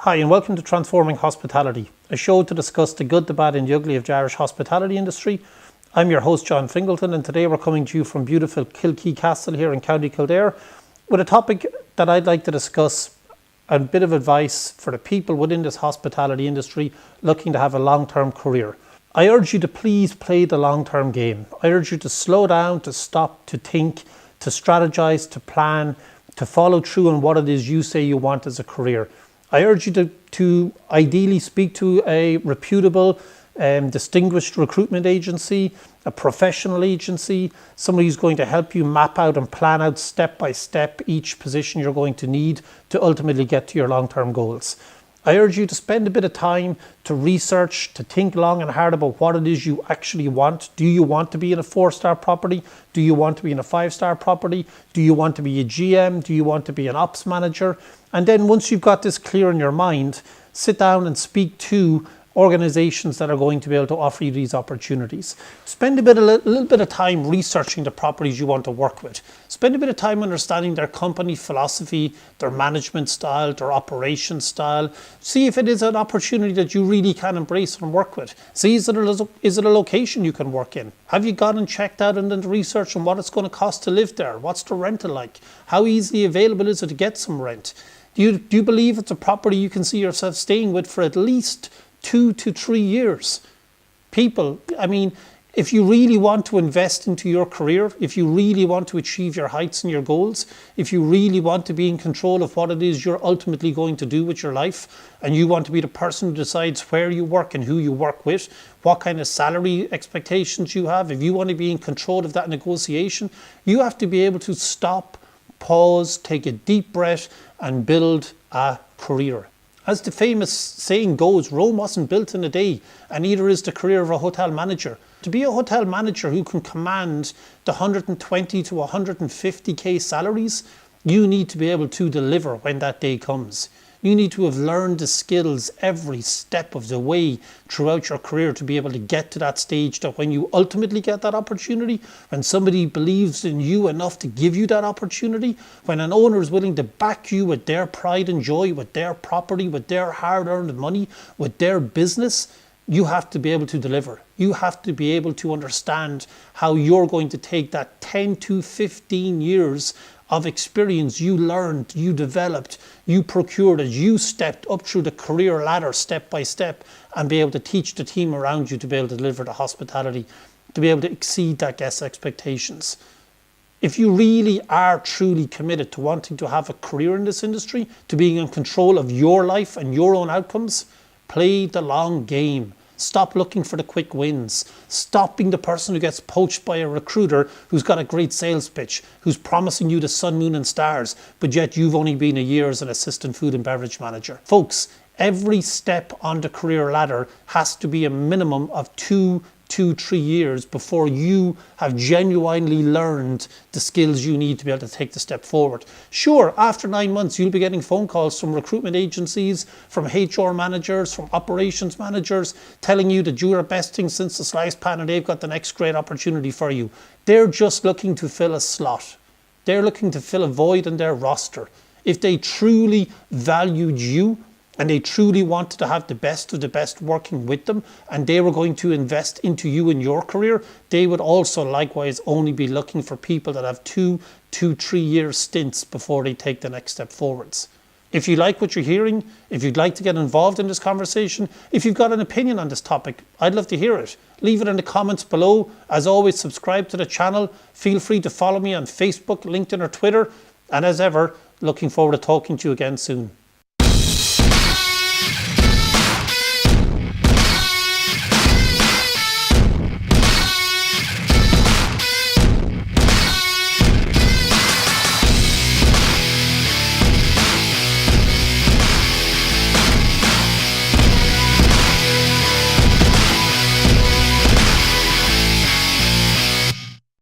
Hi and welcome to Transforming Hospitality, a show to discuss the good, the bad and the ugly of the Irish hospitality industry. I'm your host John Fingleton, and today we're coming to you from beautiful Kilkee Castle here in County Kildare with a topic that I'd like to discuss, a bit of advice for the people within this hospitality industry looking to have a long-term career. I urge you to please play the long-term game. I urge you to slow down, to stop, to think, to strategize, to plan, to follow through on what it is you say you want as a career. I urge you to ideally speak to a reputable, distinguished recruitment agency, a professional agency, somebody who's going to help you map out and plan out step by step each position you're going to need to ultimately get to your long-term goals. I urge you to spend a bit of time to research, to think long and hard about what it is you actually want. Do you want to be in a 4-star property? Do you want to be in a 5-star property? Do you want to be a GM? Do you want to be an ops manager? And then once you've got this clear in your mind, sit down and speak to organizations that are going to be able to offer you these opportunities. Spend a little bit of time researching the properties you want to work with. Spend a bit of time understanding their company philosophy, their management style, their operation style. See if it is an opportunity that you really can embrace and work with. See, is it a location you can work in? Have you gone and checked out and done the research on what it's going to cost to live there? What's the rental like? How easily available is it to get some rent? Do you believe it's a property you can see yourself staying with for at least 2 to 3 years? People, I mean, if you really want to invest into your career, if you really want to achieve your heights and your goals, if you really want to be in control of what it is you're ultimately going to do with your life, and you want to be the person who decides where you work and who you work with, what kind of salary expectations you have, if you want to be in control of that negotiation, you have to be able to stop, pause, take a deep breath and build a career. As the famous saying goes, Rome wasn't built in a day, and neither is the career of a hotel manager. To be a hotel manager who can command the 120 to 150k salaries, you need to be able to deliver when that day comes. You need to have learned the skills every step of the way throughout your career to be able to get to that stage that when you ultimately get that opportunity, when somebody believes in you enough to give you that opportunity, when an owner is willing to back you with their pride and joy, with their property, with their hard-earned money, with their business, you have to be able to deliver. You have to be able to understand how you're going to take that 10 to 15 years of experience you learned, you developed, you procured as you stepped up through the career ladder step by step, and be able to teach the team around you to be able to deliver the hospitality, to be able to exceed that guest expectations. If you really are truly committed to wanting to have a career in this industry, to being in control of your life and your own outcomes, play the long game. Stop looking for the quick wins. Stop being the person who gets poached by a recruiter who's got a great sales pitch, who's promising you the sun, moon and stars, but yet you've only been a year as an assistant food and beverage manager. Folks, every step on the career ladder has to be a minimum of 2 to 3 years before you have genuinely learned the skills you need to be able to take the step forward. Sure, after 9 months, you'll be getting phone calls from recruitment agencies, from HR managers, from operations managers, telling you that you're the best thing since the sliced pan and they've got the next great opportunity for you. They're just looking to fill a slot. They're looking to fill a void in their roster. If they truly valued you, and they truly wanted to have the best of the best working with them, and they were going to invest into you in your career, they would also likewise only be looking for people that have 2 to 3 year stints before they take the next step forwards. If you like what you're hearing, if you'd like to get involved in this conversation, if you've got an opinion on this topic, I'd love to hear it. Leave it in the comments below. As always, subscribe to the channel. Feel free to follow me on Facebook, LinkedIn or Twitter. And as ever, looking forward to talking to you again soon.